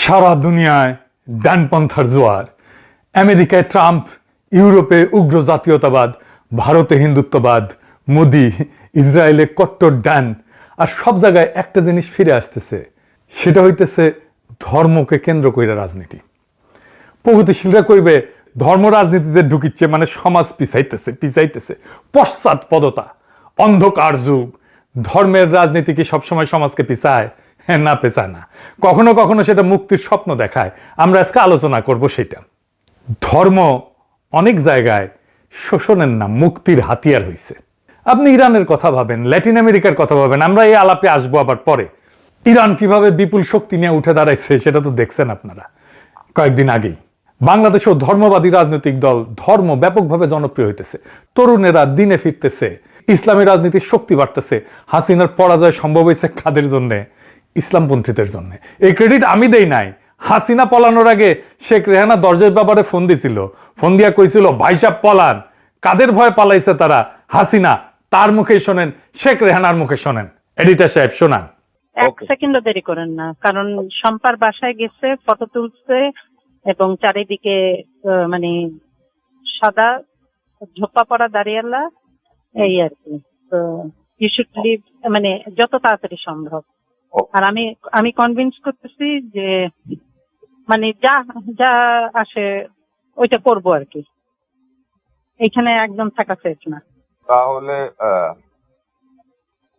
সারা দুনিয়ায় ডানপন্থার জোয়ার। আমেরিকায় ট্রাম্প, ইউরোপে উগ্র জাতীয়তাবাদ, ভারতে হিন্দুত্ববাদ, মোদি ইসরায়েলে কট্টর ডান। আর সব জায়গায় একটা জিনিস ফিরে আসতেছে, সেটা হইতেছে ধর্মকে কেন্দ্র করে রাজনীতি। প্রগতিশীলরা কইবে ধর্ম রাজনীতিতে ঢুকিচ্ছে মানে সমাজ পিছাইতেছে। পশ্চাৎপদতা, অন্ধকার যুগ। ধর্মের রাজনীতি কি সবসময় সমাজকে পিছায়? হ্যাঁ, না, পেছায় না। কখনো কখনো সেটা মুক্তির স্বপ্ন দেখায়। আমরা আজকে আলোচনা করব সেটা। ধর্ম অনেক জায়গায় শোষণের নাম মুক্তির হাতিয়ার হয়েছে। আপনি ইরানের কথা ভাবেন, ল্যাটিন আমেরিকার কথা ভাবেন, আমরা এই আলাপে আসবো আবার পরে। ইরান কিভাবে বিপুল শক্তি নিয়ে উঠে দাঁড়াইছে সেটা তো দেখছেন আপনারা কয়েকদিন আগেই। বাংলাদেশেও ধর্মবাদী রাজনৈতিক দল, ধর্ম ব্যাপকভাবে জনপ্রিয় হইতেছে, তরুণেরা দিনে ফিরতেছে, ইসলামী রাজনীতির শক্তি বাড়তেছে। হাসিনার পরাজয় সম্ভব হয়েছে কাদের জন্যে? ইসলামপন্থীদের জন্য। এই ক্রেডিট আমি দেই নাই। হাসিনা পলানোর আগে শেখ রেহানা দরজের ব্যাপারে ফোন দিছিল, ফোন দিয়া কইছিল ভাইসাব পলান। কাদের ভয়ে পালাইছে তারা? হাসিনা। তার মুখে শোনেন, শেখ রেহানার মুখে শোনেন। এডিটর সাহেব শোনান। এক সেকেন্ডও দেরি করেন না, কারণ শম্পার বাসায় গেছে, ফটো তুলছে এবং চারিদিকে মানে সাদা ঝোপা পড়া দাঁড়িয়ালা, এই আর কি। তো ইউ শুড লিভ, মানে যত তাড়াতাড়ি সম্ভব। আর আমি কনভিন্স করতেছি যে মানে যা যা আসে ওইটা করবো আর কি। এখানে একদম থাকা সেফ না। তাহলে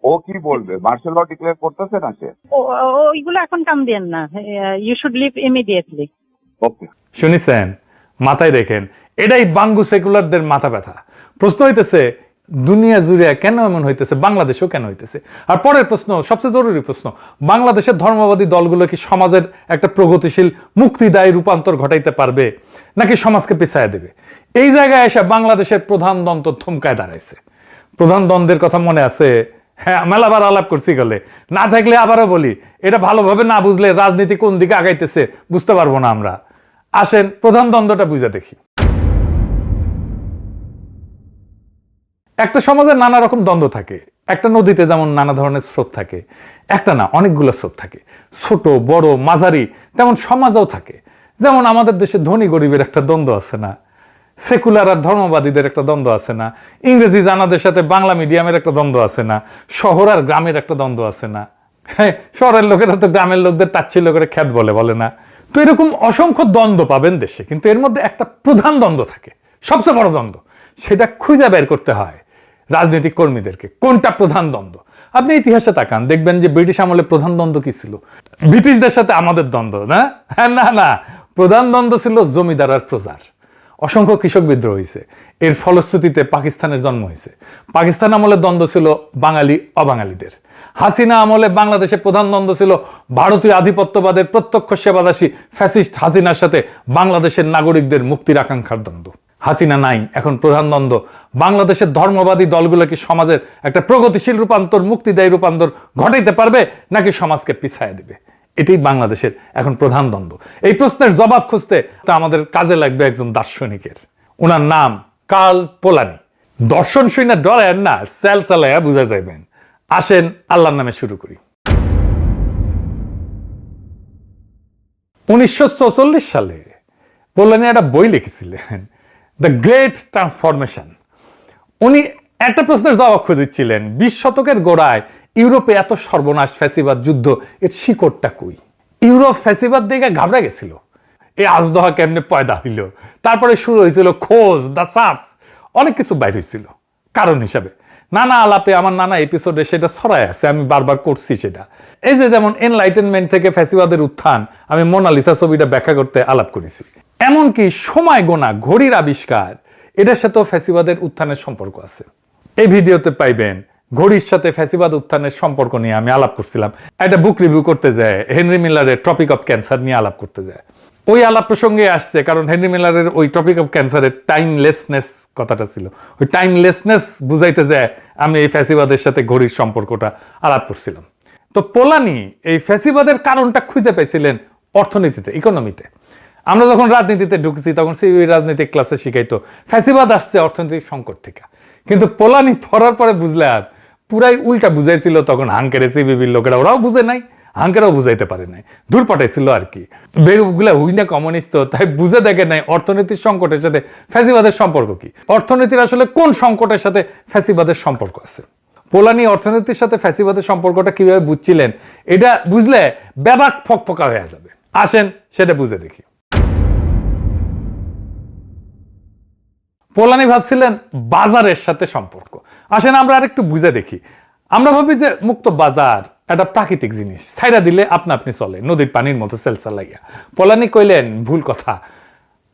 ও কি বলবে? মার্শাল ল ডিক্লেয়ার করতেছে না সে? ওইগুলো এখন কাম দেন না। You should leave immediately. Okay, শুনেছেন? মাথায় রেখেন, এটাই বাঙ্গু সেকুলারদের মাথা ব্যথা। প্রশ্ন হইতেছে দুনিয়া জুড়ে কেন এমন হইতেছে, বাংলাদেশেও কেন হইতেছে? আর পরের প্রশ্ন, সবচেয়ে জরুরি প্রশ্ন, বাংলাদেশের ধর্মবাদী দলগুলো কি সমাজের একটা প্রগতিশীল মুক্তিদায়ী রূপান্তর ঘটাইতে পারবে, নাকি সমাজকে পিছায় দেবে? এই জায়গায় এসে বাংলাদেশের প্রধান দ্বন্দ্ব থমকায় দাঁড়াইছে। প্রধান দ্বন্দ্বের কথা মনে আছে? হ্যাঁ, মেলাবার আলাপ করছি গেলে, না থাকলে আবারও বলি, এটা ভালোভাবে না বুঝলে রাজনীতি কোন দিকে আগাইতেছে বুঝতে পারবো না আমরা। আসেন প্রধান দ্বন্দ্বটা বুঝে দেখি। একটা সমাজে নানা রকম দ্বন্দ্ব থাকে। একটা নদীতে যেমন নানা ধরনের স্রোত থাকে, একটা না অনেকগুলো স্রোত থাকে, ছোট বড় মাঝারি। তেমন সমাজও থাকে। যেমন আমাদের দেশে ধনী গরিবের একটা দ্বন্দ্ব আছে না, সেকুলার আর ধর্মবাদীদের একটা দ্বন্দ্ব আছে না, ইংরেজি জানাদের সাথে বাংলা মিডিয়ামের একটা দ্বন্দ্ব আছে না, শহর আর গ্রামের একটা দ্বন্দ্ব আছে না। হ্যাঁ, শহরের লোকেরা তো গ্রামের লোকদের তাচ্ছিল্য করে খ্যাত বলে না। তো এরকম অসংখ্য দ্বন্দ্ব পাবেন দেশে, কিন্তু এর মধ্যে একটা প্রধান দ্বন্দ্ব থাকে, সবচেয়ে বড় দ্বন্দ্ব। সেটা খুঁজে বের করতে হয় রাজনৈতিক কর্মীদেরকে, কোনটা প্রধান দ্বন্দ্ব। আপনি ইতিহাসে তাকান, দেখবেন যে ব্রিটিশ আমলে প্রধান দ্বন্দ্ব কি ছিল? ব্রিটিশদের সাথে আমাদের দ্বন্দ্ব না? হ্যাঁ, না, প্রধান দ্বন্দ্ব ছিল জমিদার আর প্রজার। অসংখ্য কৃষক বিদ্রোহ হয়েছে, এর ফলশ্রুতিতে পাকিস্তানের জন্ম হয়েছে। পাকিস্তান আমলে দ্বন্দ্ব ছিল বাঙালি অবাঙালিদের। হাসিনা আমলে বাংলাদেশে প্রধান দ্বন্দ্ব ছিল ভারতীয় আধিপত্যবাদের প্রত্যক্ষ সেবাদাসী ফ্যাসিস্ট হাসিনার সাথে বাংলাদেশের নাগরিকদের মুক্তির আকাঙ্ক্ষার দ্বন্দ্ব। হাসিনা নাই, এখন প্রধান দ্বন্দ্ব বাংলাদেশের ধর্মবাদী দলগুলো কি সমাজের একটা প্রগতিশীল রূপান্তর, মুক্তিদায়ী রূপান্তর ঘটাইতে পারবে, নাকি সমাজকে পিছায় দিবে? এটাই বাংলাদেশের এখন প্রধান দ্বন্দ্ব। এই প্রশ্নের জবাব খুঁজতে তা আমাদের কাজে লাগবে একজন দার্শনিকের। ওনার নাম কার্ল পোলানি। দর্শন শুনে ডরেন না, স্যাল চালাইয়া বুঝা যাইবেন। আসেন আল্লাহর নামে শুরু করি। 1944 সালে পোলানি একটা বই লিখেছিলেন, দ্য গ্রেট ট্রান্সফরমেশন। উনি একটা প্রশ্নের জবাব খুঁজেছিলেন, 20 শতকের গোড়ায় ইউরোপে এত সর্বনাশ, ফ্যাসিবাদ, যুদ্ধ, এর শিকড়টা কই? ইউরোপ ফ্যাসিবাদ দিকে ঘাবড়া গেছিল। এই আজদহা কেমনে পয়দা হইল? তারপরে শুরু হয়েছিল খোঁজ, দ্য সার্চ, অনেক কিছু বাইর হয়েছিল কারণ হিসাবে। নানা আলাপে আমার নানা এপিসোডে সেটা ছড়ায় আছে, আমি বারবার করছি সেটা। এই যে যেমন এনলাইটেনমেন্ট থেকে ফ্যাসিবাদের উত্থান, আমি মোনালিসা ছবিটা ব্যাখ্যা করতে আলাপ করেছি। এমনকি সময় গোনা, ঘড়ির আবিষ্কার, এটার সাথেও ফ্যাসিবাদের উত্থানের সম্পর্ক আছে। এই ভিডিওতে পাইবেন ঘড়ির সাথে ফ্যাসিবাদ উত্থানের সম্পর্ক নিয়ে আমি আলাপ করছিলাম। একটা বুক রিভিউ করতে যায়, হেনরি মিলারের ট্রপিক অফ ক্যান্সার নিয়ে আলাপ করতে যায়। ওই আলাপ প্রসঙ্গে আসছে কারণ হেনরি মিলারের ওই টপিক অফ ক্যান্সারের টাইমলেসনেস কথাটা ছিল। ওই টাইমলেসনেস বুঝাইতে যায় আমি এই ফ্যাসিবাদের সাথে ঘড়ির সম্পর্কটা আলাপ করছিলাম। তো পোলানি এই ফ্যাসিবাদের কারণটা খুঁজে পেয়েছিলেন অর্থনীতিতে, ইকোনমিতে। আমরা যখন রাজনীতিতে ঢুকেছি তখন সিবি রাজনৈতিক ক্লাসে শিখাইতো ফ্যাসিবাদ আসছে অর্থনৈতিক সংকট থেকে। কিন্তু পোলানি পড়ার পরে বুঝলে আর পুরাই উল্টা বুঝাইছিল তখন হাঙ্কেরে সিবিবির লোকেরা, ওরাও বুঝে নাই। আঙ্কেরাও বুঝাইতে পারে নাই, দূর পাঠাইছিল আর কি। বেগুলা হুইনা কমিউনিস্ট, তাই বুঝে দেখে নাই অর্থনীতির সংকটের সাথে ফ্যাসিবাদের সম্পর্ক কি, অর্থনীতির আসলে কোন সংকটের সাথে ফ্যাসিবাদের সম্পর্ক আছে। পোলানি অর্থনীতির সাথে ফ্যাসিবাদের সম্পর্কটা কিভাবে বুঝছিলেন, এটা বুঝলে ব্যাপক ফকফকা হয়ে যাবে। আসেন সেটা বুঝে দেখি। পোলানি ভাবছিলেন বাজারের সাথে সম্পর্ক। আসেন আমরা আরেকটু বুঝে দেখি। আমরা ভাবি যে মুক্ত বাজার একটা প্রাকৃতিক জিনিস, ছাইরা দিলে আপনা আপনি চলে, নদীর পানির মতো সেলসালাইয়া। পোলানি কইলেন ভুল কথা,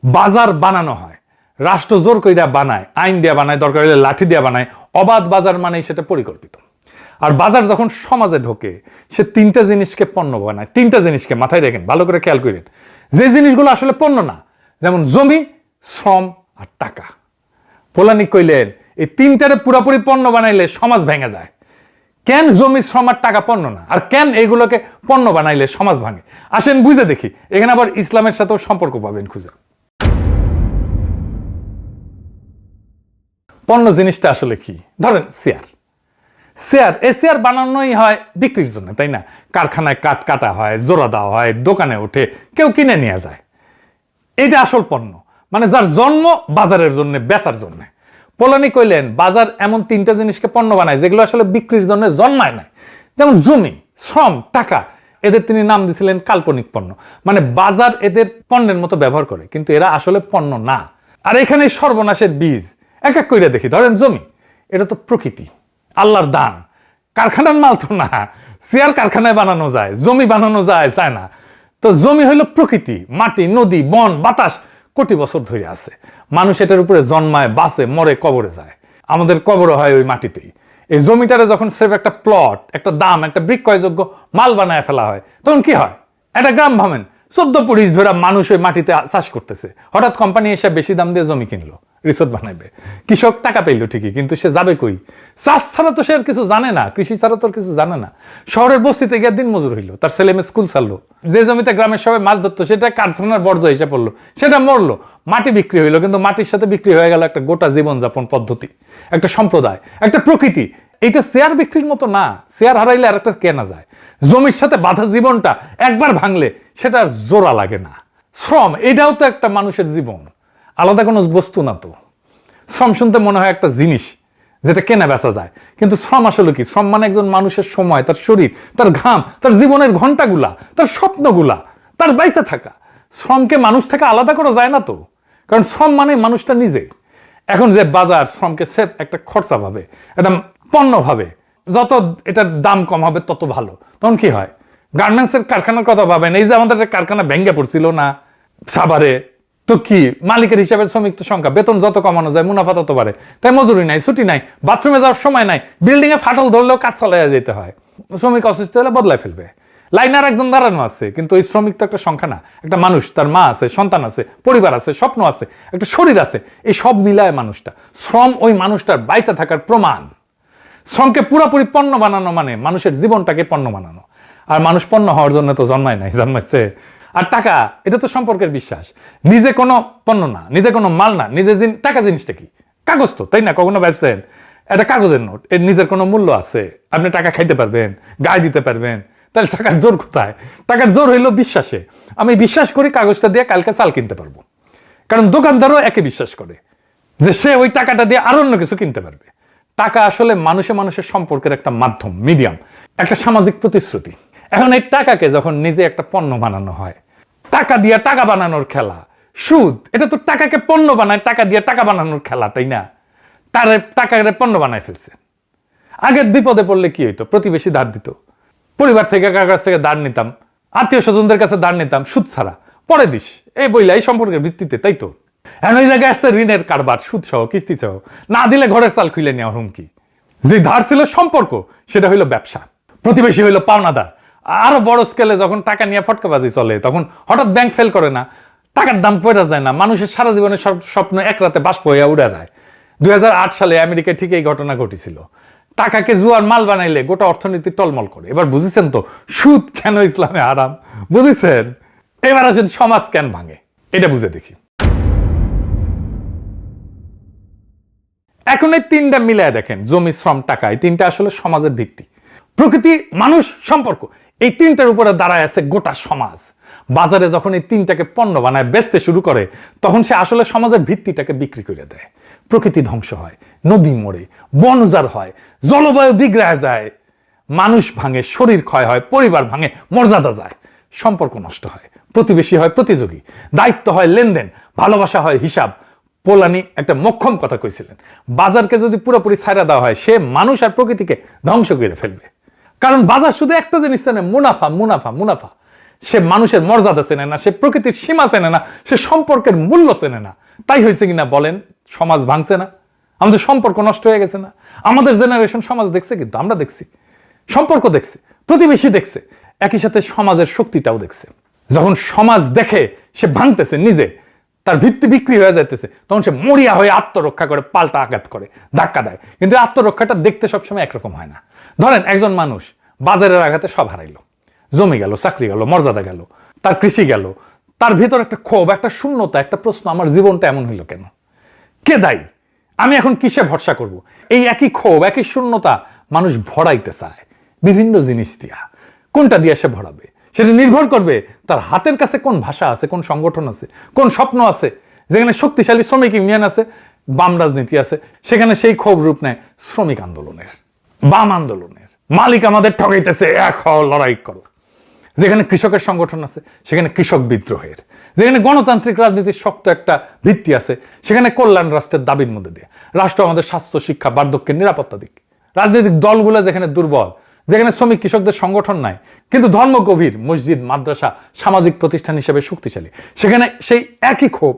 বাজার বানানো হয়, রাষ্ট্র জোর কইরা বানায়, আইন দিয়া বানায়, দরকার হলে লাঠি দিয়া বানায়। অবাধ বাজার মানেই সেটা পরিকল্পিত। আর বাজার যখন সমাজে ঢোকে, সে তিনটা জিনিসকে পণ্য বানায়। তিনটা জিনিসকে মাথায় রাখেন, ভালো করে খেয়াল করেন, যে জিনিসগুলো আসলে পণ্য না, যেমন জমি, শ্রম আর টাকা। পোলানি কইলেন এই তিনটারে পুরাপুরি পণ্য বানাইলে সমাজ ভেঙে যায়। কেন জমি, শ্রম আর টাকা পণ্য না, আর কেন এইগুলোকে পণ্য বানাইলে সমাজ ভাঙে? আসেন বুঝে দেখি। এখানে আবার ইসলামের সাথেও সম্পর্ক পাবেন খুঁজে। পণ্য জিনিসটা আসলে কি? ধরেন চেয়ার। এই চেয়ার বানানোই হয় বিক্রির জন্য, তাই না? কারখানায় কাঠ কাটা হয়, জোড়া দেওয়া হয়, দোকানে ওঠে, কেউ কিনে নিয়ে যায়। এটা আসল পণ্য, মানে যার জন্ম বাজারের জন্য, বেচার জন্য। পোলানি কইলেন বাজার এমন তিনটা জিনিসকে পণ্য বানায় যেগুলো আসলে বিক্রির জন্য জন্মায় না, যেমন জমি, শ্রম, টাকা। এদের তিনি নাম দিয়েছিলেন কাল্পনিক পণ্য। মানে বাজার এদের পণ্যের মতো ব্যবহার করে, কিন্তু এরা আসলে পণ্য না। আর এখানে সর্বনাশের বীজ এক এক কইরা দেখি। ধরেন জমি, এটা তো প্রকৃতি, আল্লাহর দান, কারখানার মাল তো না। চেয়ার কারখানায় বানানো যায়, জমি বানানো যায় না। তো জমি হইলো প্রকৃতি, মাটি, নদী, বন, বাতাস কোটি বছর ধরে আছে। মানুষ এটার উপরে জন্মায়, বাঁচে, মরে, কবরে যায়। আমাদের কবর হয় ওই মাটিতেই। এই জমিটারে যখন সেফ একটা প্লট, একটা দাম, একটা বিক্রয়যোগ্য মাল বানায় ফেলা হয়, তখন কি হয়? একটা গ্রাম ভাবেন, 14 পুলিশ ধরে মানুষ ওই মাটিতে চাষ করতেছে। হঠাৎ কোম্পানি এসে বেশি দাম দিয়ে জমি কিনলো, রিসোর্ট বানাইবে। কৃষক টাকা পেইলো ঠিকই, কিন্তু সে যাবে কই? চাষ ছাড়া তো সে আর কিছু জানে না, কৃষি ছাড়া তো কিছু জানে না। শহরের বস্তিতে গিয়ে দিন মজুর হইলো, তার ছেলে মেয়ে স্কুল ছাড়লো। যে জমিতে গ্রামের সবাই মাছ ধরতো, সেটা কারখানার বর্জ্য হিসেবে পড়লো, সেটা মরলো। মাটি বিক্রি হইলো, কিন্তু মাটির সাথে বিক্রি হয়ে গেল একটা গোটা জীবনযাপন পদ্ধতি, একটা সম্প্রদায়, একটা প্রকৃতি। এইটা শেয়ার বিক্রির মতো না। শেয়ার হারাইলে আর একটা কেনা যায়। জমির সাথে বাঁধা জীবনটা একবার ভাঙলে সেটা আর জোড়া লাগে না। শ্রম, এটাও তো একটা মানুষের জীবন, আলাদা কোনো বস্তু না তো। শ্রম শুনতে মনে হয় একটা জিনিস যেটা কেনা বেচা যায়, কিন্তু শ্রম আসলে কি? শ্রম মানে একজন মানুষের সময়, তার শরীর, তার ঘাম, তার জীবনের ঘন্টাগুলা, তার স্বপ্নগুলা, তার বাইসে থাকা। শ্রমকে মানুষ থেকে আলাদা করা যায় না তো, কারণ শ্রম মানে মানুষটা নিজে। এখন যে বাজার শ্রমকে সেফ একটা খরচা ভাবে, একটা পণ্য ভাবে, যত এটার দাম কম হবে তত ভালো। তখন কি হয়? গার্মেন্টসের কারখানার কথা ভাবেন, এই যে আমাদের কারখানা ভেঙে পড়ছিল না সাভারে, তো কি মালিকের হিসাবে শ্রমিক সংখ্যা, বেতন যত কমানো যায় মুনাফা তত বাড়ে, তাই মজুরি নাই, ছুটি নাই, বাথরুমে যাওয়ার সময় নাই, বিল্ডিং এ ফাটল ধরলেও কাজ চালাইয়া যেতে হয়। শ্রমিক অসুস্থ হলে বদলাই ফেলবে, লাইনার একজন দাঁড়ানো আছে, কিন্তু ওই শ্রমিক তো একটা সংখ্যা না, একটা মানুষ, তার মা আছে, সন্তান আছে, পরিবার আছে, স্বপ্ন আছে, একটা শরীর আছে। এই সব মিলায় মানুষটা। শ্রম ওই মানুষটার বাইচা থাকার প্রমাণ। শ্রমকে পুরোপুরি পণ্য বানানো মানে মানুষের জীবনটাকে পণ্য বানানো। আর মানুষ পণ্য হওয়ার জন্য তো জন্মায় নাই, জন্মাচ্ছে। আর টাকা, এটা তো সম্পর্কের বিশ্বাস। নিজে কোনো পণ্য না, নিজে কোনো মাল না, নিজে টাকা জিনিসটা কি? কাগজ তো, তাই না? কখনো ভাবছেন এটা কাগজের নোট, এর নিজের কোনো মূল্য আছে? আপনি টাকা খাইতে পারবেন, গায়ে দিতে পারবেন, তাহলে টাকার জোর কোথায়? টাকার জোর হইলো বিশ্বাসে। আমি বিশ্বাস করি কাগজটা দিয়ে কালকে চাল কিনতে পারবো, কারণ দোকানদারও একে বিশ্বাস করে যে সে ওই টাকাটা দিয়ে আরো অন্য কিছু কিনতে পারবে। টাকা আসলে মানুষের সম্পর্কের একটা মাধ্যম, মিডিয়াম, একটা সামাজিক প্রতিশ্রুতি। এখন এই টাকাকে যখন নিজে একটা পণ্য বানানো হয়, টাকা দিয়ে টাকা বানানোর খেলা, সুদ, এটা তো টাকাকে পণ্য বানায়, টাকা দিয়ে টাকা বানানোর খেলা, তাই না? তার টাকাকে পণ্য বানায় ফেলছে। আগের বিপদে পড়লে কি হইতো? প্রতিবেশী ধার দিত, পরিবার থেকে কার কাছ থেকে ধার নিতাম, আত্মীয় স্বজনদের কাছে ধার নিতাম, সুদ ছাড়া, পরে দিস, এই বইলা, এই সম্পর্কের ভিত্তিতে, তাই তো? এখন ওই জায়গায় আসছে ঋণের কারবার, সুদ সহ, কিস্তি সহ, না দিলে ঘরের চাল খুলে নেওয়ার হুমকি। যে ধার ছিল সম্পর্ক, সেটা হইলো ব্যবসা। প্রতিবেশী হইলো পাওনাদার। আরো বড় স্কেলে যখন টাকা নিয়ে ফটকাবাজি চলে, তখন হঠাৎ ব্যাংক ফেল করে না, টাকার দাম পড়ে যায় না, মানুষের সারা জীবনের স্বপ্ন এক রাতে বাষ্প হয়ে উড়ে যায়। 2008 সালে আমেরিকায় ঠিক এই ঘটনা ঘটেছিল। টাকাকে জুয়ার মাল বানাইলে গোটা অর্থনীতি টলমল করে। এবার বুঝেছেন তো সুদ কেন ইসলামে হারাম? বুঝেছেন? এবার আসেন সমাজ কেন ভাঙে, এটা বুঝে দেখি। এখন এই তিনটা মিলায় দেখেন, জমি, শ্রম, টাকা, এই তিনটা আসলে সমাজের ভিত্তি। প্রকৃতি, মানুষ, সম্পর্ক, এই তিনটার উপরে দাঁড়ায় আছে গোটা সমাজ। বাজারে যখন এই তিনটাকে পণ্য বানায় বেচতে শুরু করে, তখন সে আসলে সমাজের ভিত্তিটাকে বিক্রি করে দেয়। প্রকৃতি ধ্বংস হয়, নদী মরে, বন উজাড় হয়, জলবায়ু বিগড়ে যায়, মানুষ ভাঙে, শরীর ক্ষয় হয়, পরিবার ভাঙে, মর্যাদা যায়, সম্পর্ক নষ্ট হয়, প্রতিবেশী হয় প্রতিযোগী, দায়িত্ব হয় লেনদেন, ভালোবাসা হয় হিসাব। পোলানি একটা মোক্ষম কথা কইছিলেন, বাজারকে যদি পুরোপুরি ছাইড়া দেওয়া হয়, সে মানুষ আর প্রকৃতিকে ধ্বংস করে ফেলবে। কারণ বাজার শুধু একটা জিনিস চেনে, মুনাফা মুনাফা মুনাফা। সে মানুষের মর্যাদা চেনে না, সে প্রকৃতির সীমা চেনে না, সে সম্পর্কের মূল্য চেনে না। তাই হয়েছে কিনা বলেন, সমাজ ভাঙছে না, আমাদের সম্পর্ক নষ্ট হয়ে গেছে না। আমাদের জেনারেশন সমাজ দেখছে, কিন্তু আমরা দেখছি, সম্পর্ক দেখছে, প্রতিবেশী দেখছে, একই সাথে সমাজের শক্তিটাও দেখছে। যখন সমাজ দেখে সে ভাঙতেছে নিজে, তার ভিত্তি বিক্রি হয়ে যাইতেছে, তখন সে মরিয়া হয়ে আত্মরক্ষা করে, পাল্টা আঘাত করে, ধাক্কা দেয়। কিন্তু আত্মরক্ষাটা দেখতে সবসময় একরকম হয় না। ধরেন একজন মানুষ বাজারের আঘাতে সব হারাইলো, জমি গেল, চাকরি গেল, মর্যাদা গেল, তার কৃষি গেল, তার ভিতর একটা ক্ষোভ, একটা শূন্যতা, একটা প্রশ্ন, আমার জীবনটা এমন হইল কেন, কে দায়ী, আমি এখন কিসে ভরসা করব? এই একই ক্ষোভ, একই শূন্যতা মানুষ ভরাইতে চায় বিভিন্ন জিনিস দিয়া। কোনটা দিয়ে সে ভরাবে সেটা নির্ভর করবে তার হাতের কাছে কোন ভাষা আছে, কোন সংগঠন আছে, কোন স্বপ্ন আছে। যেখানে শক্তিশালী শ্রমিক ইউনিয়ন আছে, বাম রাজনীতি আছে, সেখানে সেই ক্ষোভ রূপ নেয় শ্রমিক আন্দোলনের, বাম আন্দোলনের। মালিক আমাদের ঠকাইতেছে, এক হও, লড়াই করো। যেখানে কৃষকের সংগঠন আছে, সেখানে কৃষক বিদ্রোহের। যেখানে গণতান্ত্রিক রাজনীতির শক্ত একটা ভিত্তি আছে, সেখানে কল্যাণ রাষ্ট্রের দাবির মধ্যে দিয়ে রাষ্ট্র আমাদের স্বাস্থ্য, শিক্ষা, বার্ধক্যের নিরাপত্তা দিক। রাজনৈতিক দলগুলো যেখানে দুর্বল, যেখানে শ্রমিক কৃষকদের সংগঠন নাই, কিন্তু ধর্ম গভীর, মসজিদ, মাদ্রাসা সামাজিক প্রতিষ্ঠান হিসেবে শক্তিশালী, সেখানে সেই একই ক্ষোভ,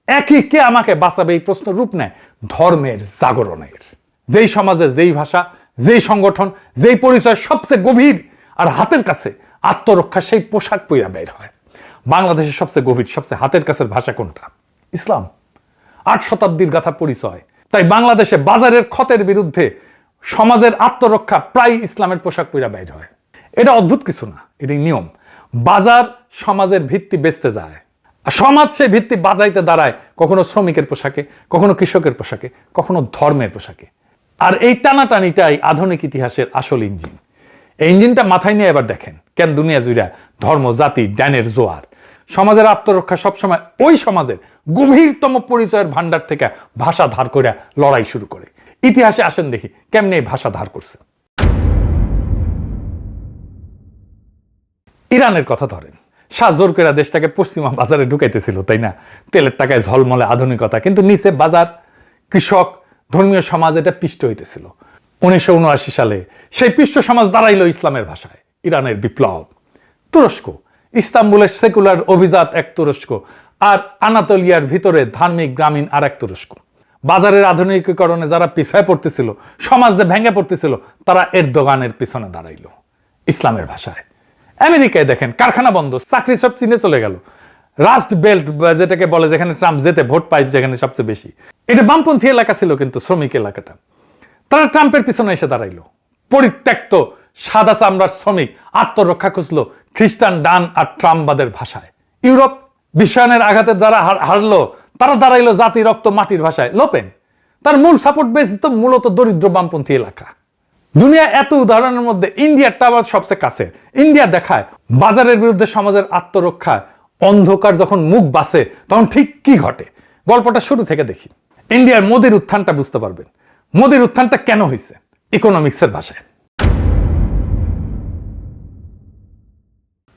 একই কে আমাকে বাঁচাবে এই প্রশ্ন রূপ নেয় ধর্মের জাগরণের। যেই সমাজে যেই ভাষা, যেই সংগঠন, যেই পরিচয় সবচেয়ে গভীর আর হাতের কাছে, আত্মরক্ষা সেই পোশাক পইরা বের হয়। বাংলাদেশের সবচেয়ে গভীর, সবচেয়ে হাতের কাছের ভাষা কোনটা? ইসলাম। 8 শতাব্দীর গাথা পরিচয়। তাই বাংলাদেশে বাজারের ক্ষতের বিরুদ্ধে সমাজের আত্মরক্ষা প্রায় ইসলামের পোশাক পইরা বের হয়। এটা অদ্ভুত কিছু না, এটাই নিয়ম। বাজার সমাজের ভিত্তি বেচতে যায়, আর সমাজ সেই ভিত্তি বাজাইতে দাঁড়ায় কখনো শ্রমিকের পোশাকে, কখনো কৃষকের পোশাকে, কখনো ধর্মের পোশাকে। আর এই টানাটানিটাই আধুনিক ইতিহাসের আসল ইঞ্জিন। এই ইঞ্জিনটা মাথায় নিয়ে এবার দেখেন কেন দুনিয়া জুড়ে ধর্ম, জাতি, জ্ঞানের জোয়ার। সমাজের আত্মরক্ষা সবসময় ওই সমাজের গভীরতম পরিচয়ের ভান্ডার থেকে ভাষা ধার করে লড়াই শুরু করে। ইতিহাসে আসেন দেখি কেমনে এই ভাষা ধার করছে। ইরানের কথা ধরেন, শাহ জোর করে দেশটাকে পশ্চিমা বাজারে ঢুকাইতেছিল, তাই না? তেলের টাকায় ঝলমলে আধুনিকতা, কিন্তু নিচে বাজার, কৃষক, ধর্মীয় সমাজ এটা পিষ্ট হইতেছিল। 1979 সালে সেই পিষ্ট সমাজ দাঁড়াইল ইসলামের ভাষায়। ইরানের বিপ্লব, তুরস্ক, ইস্তাম্বুলের সেকুলার অভিজাত এক তুরস্ক, আর আনাতোলিয়ার ভিতরে ধার্মিক গ্রামীণ আর এক তুরস্ক। বাজারের আধুনিকীকরণে যারা পিছায় পড়তেছিল, সমাজ যে ভেঙে পড়তেছিল, তারা এরদোগানের পিছনে দাঁড়াইল ইসলামের ভাষায়। আমেরিকায় দেখেন কারখানা বন্ধ, চাকরি সব চীনে চলে গেল। রাস্ট বেল্ট যেটাকে বলে, যেখানে ট্রাম্প যেতে ভোট পাই, যেখানে সবচেয়ে বেশি, এটা বামপন্থী এলাকা ছিল, কিন্তু শ্রমিক এলাকাটা। তারা ট্রাম্পের পিছনে এসে দাঁড়াইল। পরিত্যক্ত সাদা চামড়ার শ্রমিক আত্মরক্ষা খুঁজলো খ্রিস্টান ডান আর ট্রাম্পবাদের ভাষায়। ইউরোপ বিশ্বায়নের আঘাতে যারা হারলো, তারা দাঁড়াইলো জাতি, রক্ত, মাটির ভাষায়। লোপেন তার মূল সাপোর্ট বেস তো মূলত দরিদ্র বামপন্থী এলাকা। দুনিয়া এত উদাহরণের মধ্যে ইন্ডিয়ারটা আবার সবচেয়ে কাছে। ইন্ডিয়া দেখায় বাজারের বিরুদ্ধে সমাজের আত্মরক্ষায় অন্ধকার যখন মুখ বাসে, তখন ঠিক কি ঘটে। গল্পটা শুরু থেকে দেখি। ইন্ডিয়ার মোদির উত্থানটা বুঝতে পারবেন। মোদির উত্থানটা কেন হয়েছে? ইকোনমিক্সের ভাষায়।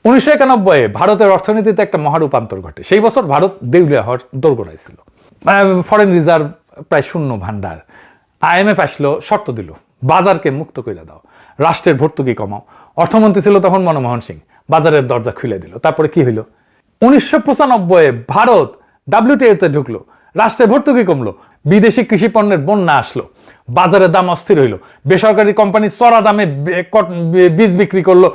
1991 ভারতের অর্থনীতিতে একটা মহারূপান্তর ঘটে। সেই বছর ভারত দেউলিয়া হওয়ার দোরগোড়ায় ছিল। ফরেন রিজার্ভ প্রায় শূন্য ভান্ডার। IMF আসলো, শর্ত দিল বাজারকে মুক্ত করে দাও, রাষ্ট্রের ভর্তুকি কমাও। অর্থমন্ত্রী ছিল তখন মনমোহন সিং, বাজারের দরজা খুলে দিল। তারপরে কি হইল? 1995 ভারত WTO-তে ঢুকলো, রাষ্ট্রের ভর্তুকি কমলো, বিদেশি কৃষি পণ্যের বন্যা আসলো, বাজারের দাম অস্থির হইল, বেসরকারি কোম্পানি চড়া দামে বীজ বিক্রি করলো,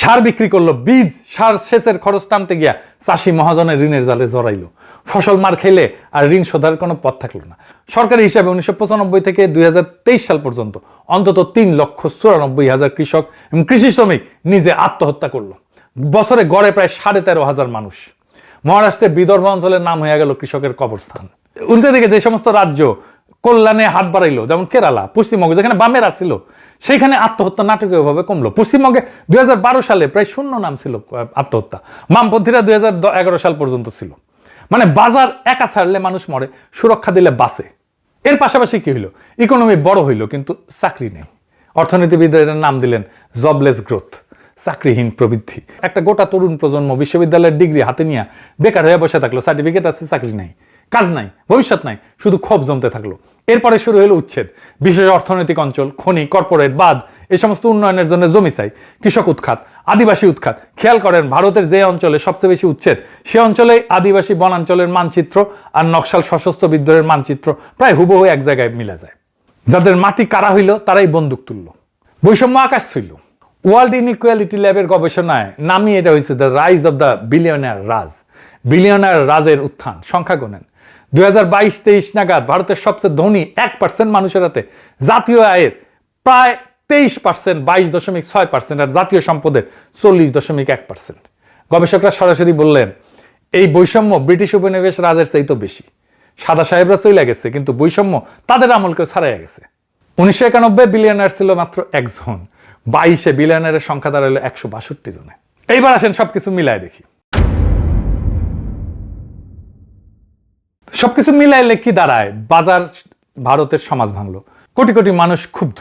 সার বিক্রি করলো, বীজ সার সেচের খরচ টানতে গিয়া চাষি মহাজনের ঋণের জালে জড়াইলো। ফসল মার খেলে আর ঋণ শোধার কোনো পথ থাকলো না। সরকারি হিসাবে 1995 থেকে 2023 সাল পর্যন্ত অন্তত 3,94,000 কৃষক এবং কৃষি শ্রমিক নিজে আত্মহত্যা করলো। বছরে গড়ে প্রায় 13,500 মানুষ। মহারাষ্ট্রের বিদর্ভ অঞ্চলের নাম হয়ে গেল কৃষকের কবরস্থান। উল্টো দিকে যে সমস্ত রাজ্য কল্যাণে হাত বাড়াইলো, যেমন কেরালা, পশ্চিমবঙ্গ, যেখানে বামেরা ছিল, সেইখানে আত্মহত্যা নাটকীয়ভাবে কমলো। পশ্চিমবঙ্গে 2012 সালে প্রায় শূন্য নাম ছিল আত্মহত্যা, বামপন্থীরা 2011 সাল পর্যন্ত ছিল। মানে বাজার একা ছাড়লে মানুষ মরে, সুরক্ষা দিলে বাঁচে। এর পাশাপাশি কি হইলো, ইকোনমি বড় হইলো কিন্তু চাকরি নেই। অর্থনীতিবিদরা এটার নাম দিলেন জবলেস গ্রোথ, চাকরিহীন প্রবৃদ্ধি। একটা গোটা তরুণ প্রজন্ম বিশ্ববিদ্যালয়ের ডিগ্রি হাতে নিয়ে বেকার হয়ে বসে থাকলো, সার্টিফিকেট আছে, চাকরি নাই, কাজ নাই, ভবিষ্যৎ নাই, শুধু ক্ষোভ জমতে থাকলো। এরপরে শুরু হলো উচ্ছেদ, বিশেষ অর্থনৈতিক অঞ্চল, খনি, কর্পোরেট, বাঁধ, এই সমস্ত উন্নয়নের জন্য জমি চাই, কৃষক উৎখাত, আদিবাসী উৎখাত। খেয়াল করেন ভারতের যে অঞ্চলে সবচেয়ে বেশি উচ্ছেদ, সে অঞ্চলেই আদিবাসী বনাঞ্চলের মানচিত্র আর নকশাল সশস্ত্র বিদ্রোহের মানচিত্র প্রায় হুবহু এক জায়গায় মিলে যায়। যাদের মাটি কারা হইল তারাই বন্দুক তুলল, বৈষম্য আকাশ ছুঁইল। ওয়ার্ল্ড ইনইকুয়ালিটি ল্যাবের গবেষণায় নামই এটা হয়েছে the rise of the billionaire Raj, billionaire রাজের উত্থান। সংখ্যা গোনেন 2022-23 নাগাদ ভারতের সবচেয়ে ধনী 1% মানুষের হাতে জাতীয় আয়ের প্রায় 23%, 22.6%, আর জাতীয় সম্পদের 40.1%। গবেষকরা সরাসরি বললেন এই বৈষম্য ব্রিটিশ উপনিবেশ রাজের চাইতেও বেশি। সাদা সাহেবরা চলে গেছে কিন্তু বৈষম্য তাদের আমলকে ছাড়াই গেছে। 1991 বিলিয়নার ছিল মাত্র 1 জন, 22 বিলিয়নারের সংখ্যা দাঁড়ালো 162 জনে। এইবার আসেন সবকিছু মিলায় দেখি। সবকিছু মিলাইলে কি দাঁড়ায়? বাজার ভারতের সমাজ ভাঙলো, কোটি কোটি মানুষ ক্ষুব্ধ,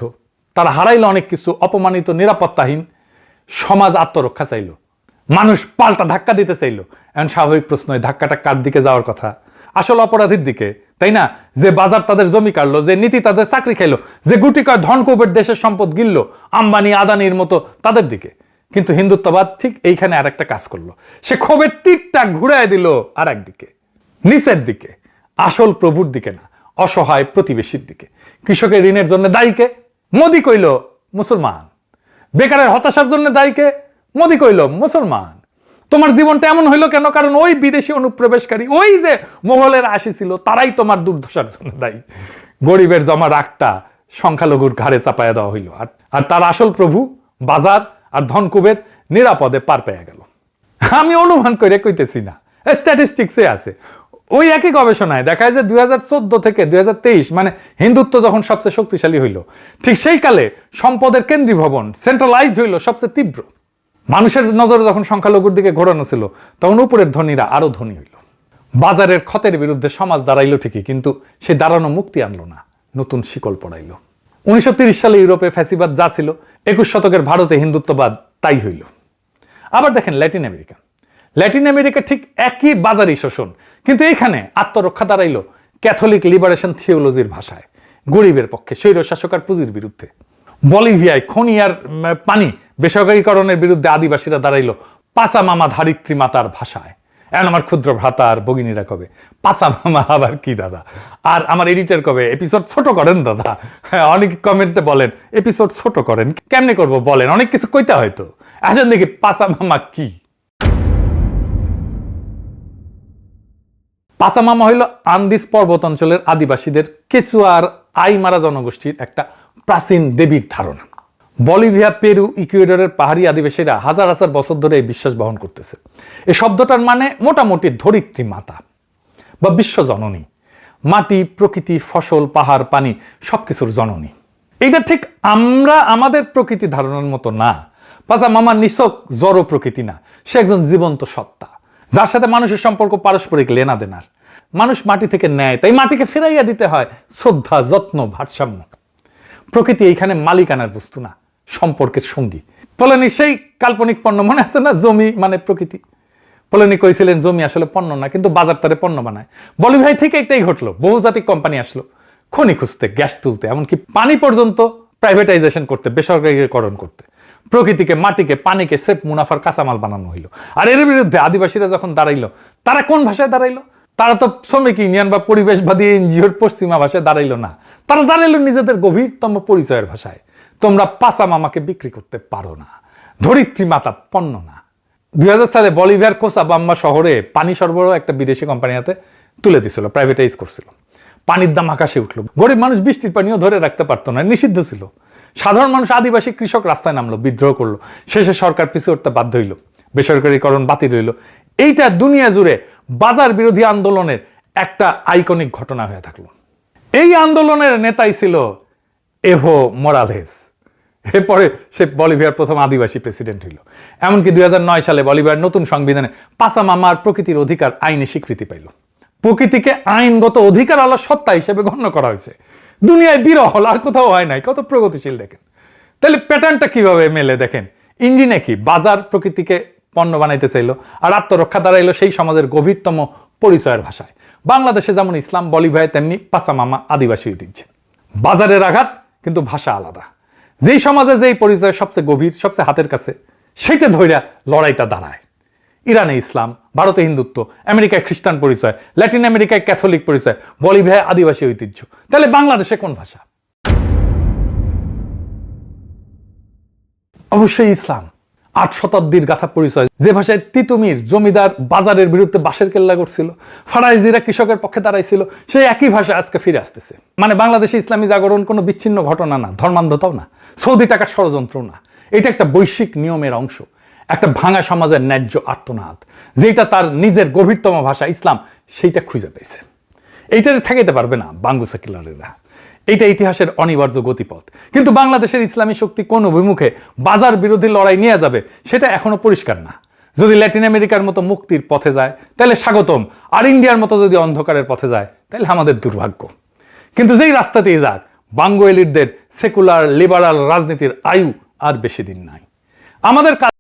তারা হারাইলো অনেক কিছু, অপমানিত, নিরাপত্তাহীন সমাজ আত্মরক্ষা চাইলো, মানুষ পাল্টা ধাক্কা দিতে চাইলো। এখন স্বাভাবিক প্রশ্ন, ধাক্কাটা কার দিকে যাওয়ার কথা? আসল অপরাধীর দিকে, তাই না? যে বাজার তাদের জমি কাটলো, যে নীতি তাদের চাকরি খাইলো, যে গুটি কয় ধন কুবের দেশের সম্পদ গিললো, আম্বানি আদানির মতো তাদের দিকে। কিন্তু হিন্দুত্ববাদ ঠিক এইখানে আর একটা কাজ করলো, সে ক্ষোভের তীরটা ঘুরায় দিল আর একদিকে, নিচের দিকে, আসল প্রভুর দিকে না, অসহায় প্রতিবেশীর দিকে। কৃষকের ঋণের জন্য দায়ীকে মোদি কইল মুসলমান, বেকারের হতাশার জন্য দায়ীকে মোদি কইল মুসলমান। তোমার জীবনটা এমন হইলো কেন? কারণ ওই বিদেশি অনুপ্রবেশকারী, ওই যে মোগলের আসিছিল, তারাই তোমার দুর্দশার জন্য দায়ী। গরিবের জমা রাগটা সংখ্যালঘুর ঘাড়ে চাপায়া দেওয়া হইল, আর তার আসল প্রভু বাজার আর ধনকুবের নিরাপদে পার পেয়ে গেল। আমি অনুমান করে কইতেছি না, স্ট্যাটিস্টিক্সে আছে। ওই একই গবেষণায় দেখা যায় যে 2014 থেকে 2023, মানে হিন্দুত্ব যখন সবচেয়ে শক্তিশালী হইল, ঠিক সেই কালে সম্পদের কেন্দ্রীভবন সেন্ট্রালাইজড হইল সবচেয়ে তীব্র। মানুষের নজরে যখন সংখ্যালঘুর দিকে ঘোরানো ছিল, তখন উপরের ধনীরা আরো ধনী হইল। বাজারের ক্ষতের বিরুদ্ধে সমাজ দাঁড়াইল ঠিকই, কিন্তু সে দাঁড়ানো মুক্তি আনলো না, নতুন শিকল পড়াইল। 1930 সালে ইউরোপে ফ্যাসিবাদ যা ছিল, 21 শতকের ভারতে হিন্দুত্ববাদ তাই হইল। আবার দেখেন ল্যাটিন আমেরিকা, ল্যাটিন আমেরিকা ঠিক একই বাজারি শোষণ, কিন্তু এইখানে আত্মরক্ষা দাঁড়াইল ক্যাথলিক লিবারেশন থিওলজির ভাষায়, গরিবের পক্ষে, স্বৈরশাসক আর পুঁজির বিরুদ্ধে। বলিভিয়ায় খনি আর পানি বেসরকারীকরণের বিরুদ্ধে আদিবাসীরা দাঁড়াইল পাসা মামা ধারিত্রী মাতার ভাষায়। এখন আমার ক্ষুদ্র ভ্রাতা আর ভগিনীরা কবে পাসা মামা আবার কি দাদা, আর আমার এডিটর কবে এপিসোড ছোট করেন দাদা। হ্যাঁ, অনেক কমেন্টে বলেন এপিসোড ছোট করেন, কেমনে করব বলেন, অনেক কিছু কইতে হয়তো। আসেন দেখি পাসা মামা কি। পাসা মামা হইল আন্দিজ পর্বত অঞ্চলের আদিবাসীদের কেচুয়া আর আইমারা জনগোষ্ঠীর একটা প্রাচীন দেবীর ধারণা। বলিভিয়া, পেরু, ইকুয়েডরের পাহাড়ি আদিবাসীরা হাজার হাজার বছর ধরে এই বিশ্বাস বহন করতেছে। এই শব্দটার মানে মোটামুটি ধরিত্রী মাতা বা বিশ্ব জননী, মাটি, প্রকৃতি, ফসল, পাহাড়, পানি সবকিছুর জননী। এইটা ঠিক আমরা আমাদের প্রকৃতি ধারণার মতো না। পাসা মামা নিছক জড় প্রকৃতি না, সে একজন জীবন্ত সত্তা, যার সাথে মানুষের সম্পর্ক পারস্পরিক লেনা দেনার। মানুষ মাটি থেকে নেয়, তাই মাটিকে ফেরাইয়া দিতে হয় শ্রদ্ধা, যত্ন, ভারসাম্য। প্রকৃতি এইখানে মালিকানার বস্তু না, সম্পর্কের সঙ্গী। পোলেনি সেই কাল্পনিক পণ্য, মনে আছে না, জমি মানে প্রকৃতি। পোলেনি কইছিলেন জমি আসলে পণ্য না, কিন্তু বাজার তারে পণ্য বানায়। বলিভিয়ায় ঠিক এটাই ঘটলো, বহুজাতিক কোম্পানি আসলো খনি খুঁজতে, গ্যাস তুলতে, এমনকি পানি পর্যন্ত প্রাইভেটাইজেশন করতে, বেসরকারীকরণ করতে। প্রকৃতিকে, মাটিকে, পানিকে সেফ মুনাফার কাঁচামাল বানানো হইল। আর এর বিরুদ্ধে আদিবাসীরা যখন দাঁড়াইলো, তারা কোন ভাষায় দাঁড়াইলো? তারা তো শ্রমিক ইউনিয়ন বা পরিবেশবাদী এনজিওর পশ্চিমা ভাষায় দাঁড়াইলো না, তারা দাঁড়াইলো নিজেদের গভীরতম পরিচয়ের ভাষায়। তোমরা পাসা মামাকে বিক্রি করতে পারো না, ধরিত্রী মাতা পণ্য না। 2000 সালে বলিভিয়ার কোচাবাম্বা শহরে পানি সরবরাহ একটা বিদেশি কোম্পানি হাতে তুলে দিছিল, প্রাইভেটাইজ করছিল। পানির দাম আকাশে উঠলো, গরিব মানুষ বৃষ্টির পানিও ধরে রাখতে পারতো না, নিষিদ্ধ ছিল। সাধারণ মানুষ, আদিবাসী কৃষক রাস্তায় নামলো, বিদ্রোহ করলো। শেষে সরকার পিছু উঠতে বাধ্য হইল, বেসরকারীকরণ বাতিল হইল। এইটা দুনিয়া জুড়ে বাজার বিরোধী আন্দোলনের একটা আইকনিক ঘটনা হয়ে থাকলো। এই আন্দোলনের নেতাই ছিল এভো মোরালেস, এরপরে সে বলিভিয়ার প্রথম আদিবাসী প্রেসিডেন্ট হইল। এমনকি 2009 সালে বলিভিয়ার নতুন সংবিধানে পাসামামার প্রকৃতির অধিকার আইনে স্বীকৃতি পাইল। প্রকৃতিকে আইনগত অধিকার আলা সত্তা হিসেবে গণ্য করা হয়েছে। দুনিয়ায় বিরল, আর কোথাও হয় নাই। কত প্রগতিশীল দেখেন। তাহলে প্যাটার্নটা কিভাবে মেলে দেখেন। ইঞ্জিনে কি বাজার প্রকৃতিকে পণ্য বানাইতে চাইলো, আর আত্মরক্ষা দাঁড়াইলো সেই সমাজের গভীরতম পরিচয়ের ভাষায়। বাংলাদেশে যেমন ইসলাম, বলিভিয়ায় তেমনি পাসামামা আদিবাসী ঐতিহ্য। বাজারের আঘাত, কিন্তু ভাষা আলাদা। যেই সমাজে যেই পরিচয় সবচেয়ে গভীর, সবচেয়ে হাতের কাছে, সেটা ধইরা লড়াইটা দাঁড়ায়। ইরানে ইসলাম, ভারতে হিন্দুত্ব, আমেরিকায় খ্রিস্টান পরিচয়, ল্যাটিন আমেরিকায় ক্যাথলিক পরিচয়, বলিভিয়ায় আদিবাসী ঐতিহ্য। তাহলে বাংলাদেশে কোন ভাষা? অবশ্যই ইসলাম। 8 শতাব্দীর গাথা পরিচয়, যে ভাষায় তিতুমির জমিদার বাজারের বিরুদ্ধে বাঁশের কেল্লা করছিল, ফারাইজিরা কৃষকের পক্ষে দাঁড়াইছিল, সেই একই ভাষা আজকে ফিরে আসতেছে। মানে বাংলাদেশে ইসলামী জাগরণ কোনো বিচ্ছিন্ন ঘটনা না, ধর্মান্ধতাও না, সৌদি টাকার ষড়যন্ত্র না। এটা একটা বৈশ্বিক নিয়মের অংশ, একটা ভাঙা সমাজের ন্যায্য আর্তনাদ, যেটা তার নিজের গভীরতম ভাষা ইসলাম সেইটা খুঁজে পেয়েছে। এইটারে ঠেকাইতে পারবে না বাঙ্গু সেকুলারেরা। এইটা ইতিহাসের অনিবার্য গতিপথ। কিন্তু বাংলাদেশের ইসলামী শক্তি কোন অভিমুখে বাজার বিরোধী লড়াই নিয়ে যাবে সেটা এখনো পরিষ্কার না। যদি ল্যাটিন আমেরিকার মতো মুক্তির পথে যায় তাহলে স্বাগতম, আর ইন্ডিয়ার মতো যদি অন্ধকারের পথে যায় তাহলে আমাদের দুর্ভাগ্য। কিন্তু যেই রাস্তাতেই যাক, বাঙ্গু এলিটদের সেকুলার লিবারাল রাজনীতির আয়ু আর বেশি দিন নাই। আমাদের